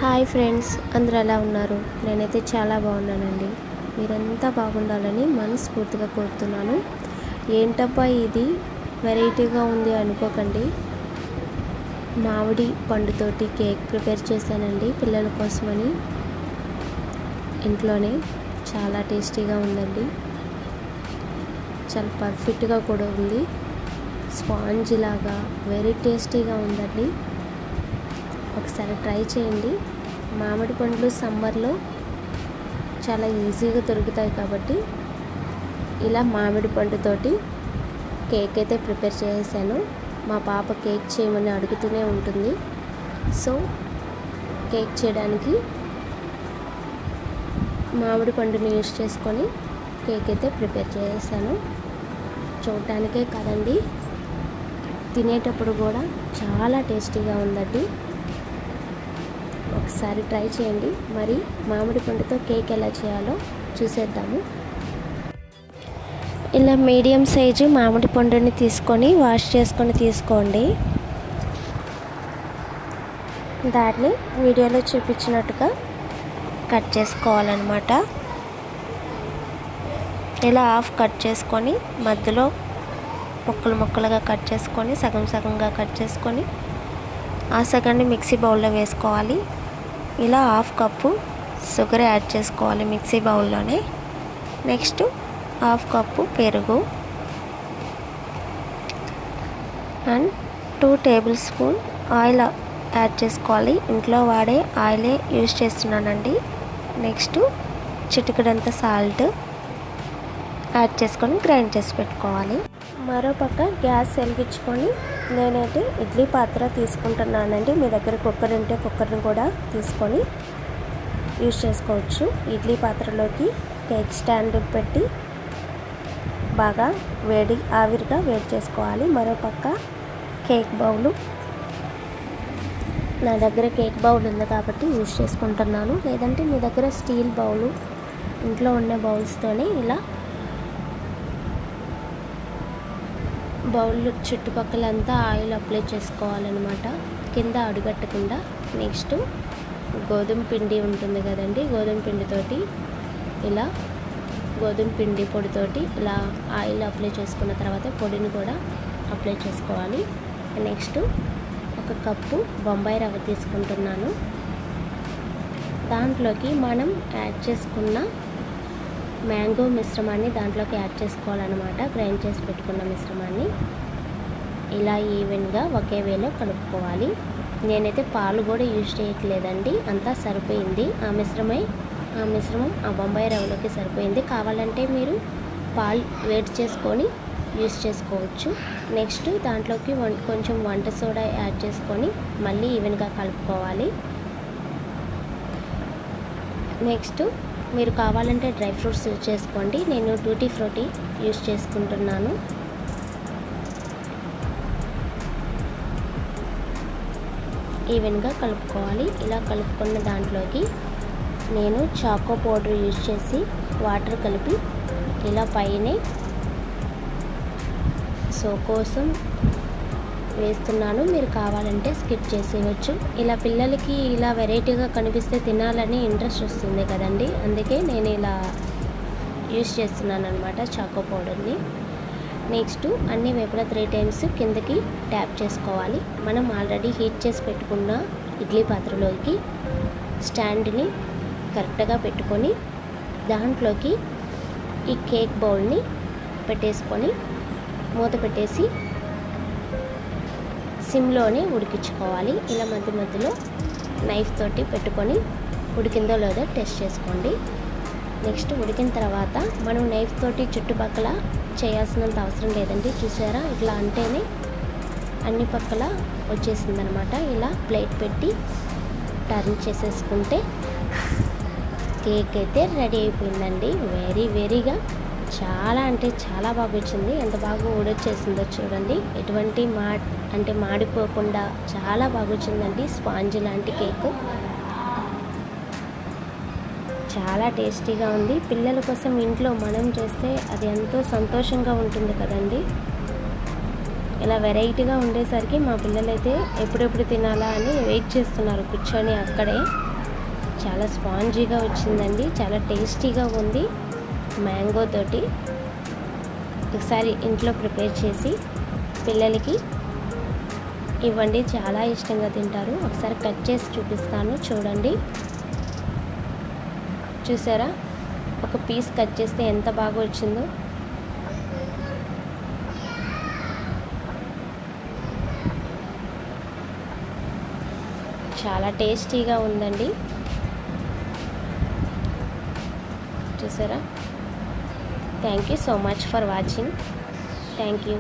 Hi friends, అందరూ ఎలా ఉన్నారు? నేనైతే చాలా బాగున్నానండి. మీరంతా బాగుండాలని మనస్ఫూర్తిగా కోరుతున్నాను. ఏంటబ్బా ఇది వెరైటీగా ఉంది అనుకోకండి. మామిడి పండుతోటి కేక్ ప్రిపేర్ చేశానండి పిల్లల కోసమని. ఇంట్లోనే చాలా టేస్టీగా ఉందండి. చాలా పర్ఫెక్ట్గా కూడా ఉంది. స్పాంజ్ లాగా వెరీ టేస్టీగా ఉందండి. ఒకసారి ట్రై చేయండి. మామిడి పండ్లు సమ్మర్లో చాలా ఈజీగా దొరుకుతాయి కాబట్టి ఇలా మామిడి పండుతోటి కేక్ అయితే ప్రిపేర్ చేశాను. మా పాప కేక్ చేయమని అడుగుతూనే ఉంటుంది. సో కేక్ చేయడానికి మామిడి పండుని యూస్ చేసుకొని కేక్ అయితే ప్రిపేర్ చేశాను. చూడటానికే కదండి, తినేటప్పుడు కూడా చాలా టేస్టీగా ఉందండి. ఒకసారి ట్రై చేయండి. మరి మామిడి పండుతో కేక్ ఎలా చేయాలో చూసేద్దాము. ఇలా మీడియం సైజు మామిడి పండుని తీసుకొని వాష్ చేసుకొని తీసుకోండి. దాన్ని వీడియోలో చూపించినట్టుగా కట్ చేసుకోవాలన్నమాట. ఇలా హాఫ్ కట్ చేసుకొని మధ్యలో ముక్కలు ముక్కలుగా కట్ చేసుకొని సగం సగంగా కట్ చేసుకొని ఆ సగాన్ని మిక్సీ బౌల్లో వేసుకోవాలి. ఇలా హాఫ్ కప్పు షుగర్ యాడ్ చేసుకోవాలి మిక్సీ బౌల్లోనే. నెక్స్ట్ హాఫ్ కప్పు పెరుగు and 2 table spoon oil add చేసుకోవాలి. ఇంట్లో వాడే ఆయిలే యూజ్ చేస్తున్నానండి. నెక్స్ట్ చిటికెడంత సాల్ట్ యాడ్ చేసుకొని గ్రైండ్ చేసి పెట్టుకోవాలి. మరోపక్క గ్యాస్ వెలిగించుకొని నేనైతే ఇడ్లీ పాత్ర తీసుకుంటున్నానండి. మీ దగ్గర కుక్కర్ ఉంటే కుక్కర్ని కూడా తీసుకొని యూజ్ చేసుకోవచ్చు. ఇడ్లీ పాత్రలోకి కేక్ స్టాండ్ పెట్టి బాగా ఆవిరిగా వేడి చేసుకోవాలి. మరోపక్క కేక్ బౌలు, నా దగ్గర కేక్ బౌల్ ఉంది కాబట్టి యూజ్ చేసుకుంటున్నాను. లేదంటే మీ దగ్గర స్టీల్ బౌలు, ఇంట్లో ఉన్న బౌల్స్తోనే ఇలా బౌల్ చుట్టుపక్కలంతా ఆయిల్ అప్లై చేసుకోవాలన్నమాట, కింద అడుగట్టకుండా. నెక్స్ట్ గోధుమ పిండి ఉంటుంది కదండి, గోధుమ పిండితోటి ఇలా గోధుమ పిండి పొడితోటి ఇలా ఆయిల్ అప్లై చేసుకున్న తర్వాత పొడిని కూడా అప్లై చేసుకోవాలి. నెక్స్ట్ 1 కప్పు బొంబాయి రవ్వ తీసుకుంటున్నాను. దాంట్లోకి మనం యాడ్ చేసుకున్న మ్యాంగో మిశ్రమాన్ని దాంట్లోకి యాడ్ చేసుకోవాలన్నమాట. గ్రైండ్ చేసి పెట్టుకున్న మిశ్రమాన్ని ఇలా ఈవెన్గా ఒకే వేలో కలుపుకోవాలి. నేనైతే పాలు కూడా యూజ్ చేయట్లేదండి, అంతా సరిపోయింది. ఆ మిశ్రమం ఆ బొంబాయి రవ్వలోకి సరిపోయింది. కావాలంటే మీరు పాలు వేడి చేసుకొని యూజ్ చేసుకోవచ్చు. నెక్స్ట్ దాంట్లోకి కొంచెం వంట సోడా యాడ్ చేసుకొని మళ్ళీ ఈవెన్గా కలుపుకోవాలి. నెక్స్ట్ మీరు కావాలంటే డ్రై ఫ్రూట్స్ యూజ్ చేసుకోండి. నేను టూటీ ఫ్రూటీ యూజ్ చేసుకుంటున్నాను. ఈవెన్గా కలుపుకోవాలి. ఇలా కలుపుకున్న దాంట్లోకి నేను చాకో పౌడర్ యూజ్ చేసి వాటర్ కలిపి ఇలా పైనే సో కోసం వేస్తున్నాను. మీరు కావాలంటే స్కిప్ చేసేయచ్చు. ఇలా పిల్లలకి ఇలా వెరైటీగా కనిపిస్తే తినాలని ఇంట్రెస్ట్ వస్తుంది కదండి, అందుకే నేను ఇలా యూజ్ చేస్తున్నాను అనమాట చాకో పౌడర్ని. నెక్స్ట్ అన్ని వైపులా 3 టైమ్స్ కిందకి ట్యాప్ చేసుకోవాలి. మనం ఆల్రెడీ హీట్ చేసి పెట్టుకున్న ఇడ్లీ పాత్రలోకి స్టాండ్ని కరెక్ట్గా పెట్టుకొని దాంట్లోకి ఈ కేక్ బౌల్ని పెట్టేసుకొని మూత పెట్టేసి సిమ్లోనే ఉడికించుకోవాలి. ఇలా మధ్య మధ్యలో నైఫ్ తోటి పెట్టుకొని ఉడికిందో లేదో టెస్ట్ చేసుకోండి. నెక్స్ట్ ఉడికిన తర్వాత మనం నైఫ్ తోటి చుట్టుపక్కల చేయాల్సినంత అవసరం లేదండి. చూసారా, ఇట్లా అంటేనే అన్ని పక్కల వచ్చేసిందనమాట. ఇలా ప్లేట్ పెట్టి టర్న్ చేసేసుకుంటే కేక్ అయితే రెడీ అయిపోయిందండి. వెరీగా చాలా అంటే చాలా బాగా వచ్చింది. ఎంత బాగా ఊడొచ్చేసిందో చూడండి. ఎటువంటి మాడిపోకుండా చాలా బాగా వచ్చిందండి. స్పాంజ్ లాంటి కేక్ చాలా టేస్టీగా ఉంది. పిల్లల కోసం ఇంట్లో మనం చేస్తే అది ఎంతో సంతోషంగా ఉంటుంది కదండి. ఇలా వెరైటీగా ఉండేసరికి మా పిల్లలైతే ఎప్పుడెప్పుడు తినాలా అని వెయిట్ చేస్తున్నారు కూర్చొని అక్కడే. చాలా స్పాంజీగా వచ్చిందండి, చాలా టేస్టీగా ఉంది మ్యాంగో తోటి. ఒకసారి ఇంట్లో ప్రిపేర్ చేసి పిల్లలకి ఇవ్వండి, చాలా ఇష్టంగా తింటారు. ఒకసారి కట్ చేసి చూపిస్తాను చూడండి. చూసారా, ఒక పీస్ కట్ చేస్తే ఎంత బాగా వచ్చిందో. చాలా టేస్టీగా ఉందండి. చూసారా. Thank you so much for watching. Thank you.